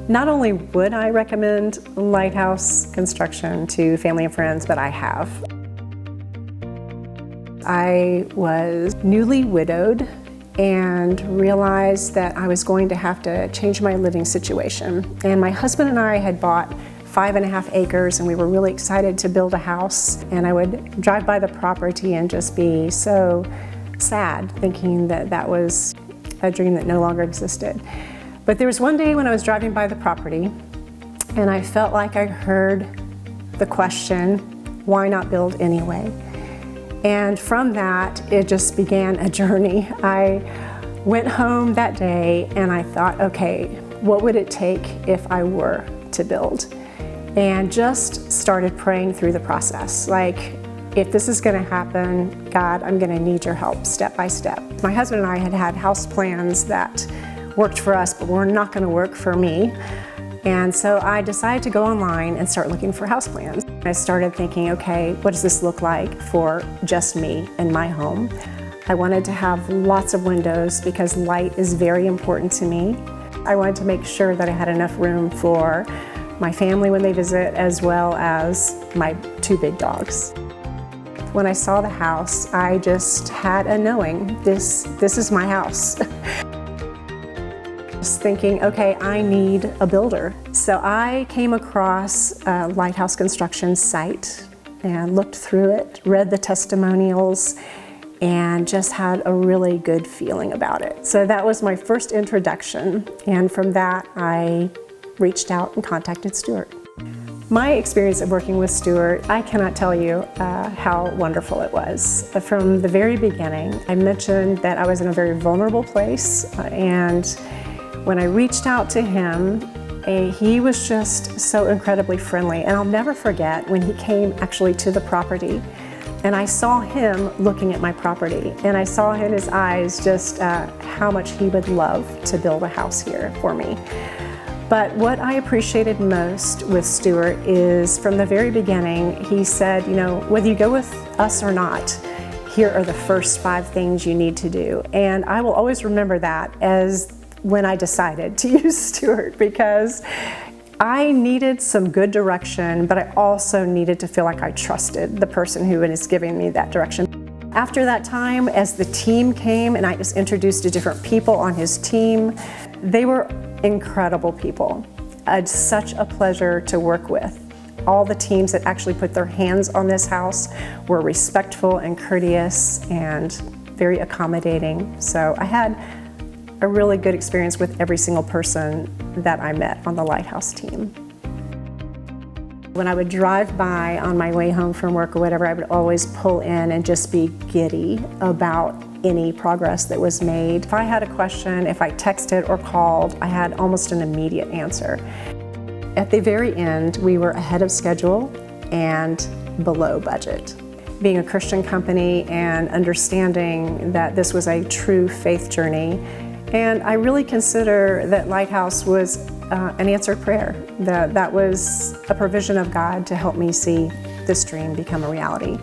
Not only would I recommend Lighthouse Construction to family and friends, but I have. I was newly widowed and realized that I was going to have to change my living situation. And my husband and I had bought 5.5 acres and we were really excited to build a house. And I would drive by the property and just be so sad thinking that that was a dream that no longer existed. But there was one day when I was driving by the property and I felt like I heard the question, why not build anyway? And from that, it just began a journey. I went home that day and I thought, okay, what would it take if I were to build? And just started praying through the process. Like, if this is gonna happen, God, I'm gonna need your help step by step. My husband and I had had house plans that worked for us, but were not gonna work for me. And so I decided to go online and start looking for house plans. I started thinking, okay, what does this look like for just me and my home? I wanted to have lots of windows because light is very important to me. I wanted to make sure that I had enough room for my family when they visit, as well as my 2 big dogs. When I saw the house, I just had a knowing, this is my house. Just thinking, okay, I need a builder. So I came across a Lighthouse Construction site and looked through it, read the testimonials, and just had a really good feeling about it. So that was my first introduction, and from that I reached out and contacted Stuart. My experience of working with Stuart, I cannot tell you how wonderful it was. From the very beginning, I mentioned that I was in a very vulnerable place, and when I reached out to him, he was just so incredibly friendly. And I'll never forget when he came actually to the property and I saw him looking at my property, and I saw in his eyes just how much he would love to build a house here for me. But what I appreciated most with Stuart is from the very beginning, he said, you know, whether you go with us or not, here are the first 5 things you need to do. And I will always remember that as when I decided to use Stuart, because I needed some good direction, but I also needed to feel like I trusted the person who is giving me that direction. After that time, as the team came and I was introduced to different people on his team, they were incredible people. It's such a pleasure to work with. All the teams that actually put their hands on this house were respectful and courteous and very accommodating. So I had a really good experience with every single person that I met on the Lighthouse team. When I would drive by on my way home from work or whatever, I would always pull in and just be giddy about any progress that was made. If I had a question, if I texted or called, I had almost an immediate answer. At the very end, we were ahead of schedule and below budget. Being a Christian company and understanding that this was a true faith journey, and I really consider that Lighthouse was an answered prayer, that was a provision of God to help me see this dream become a reality.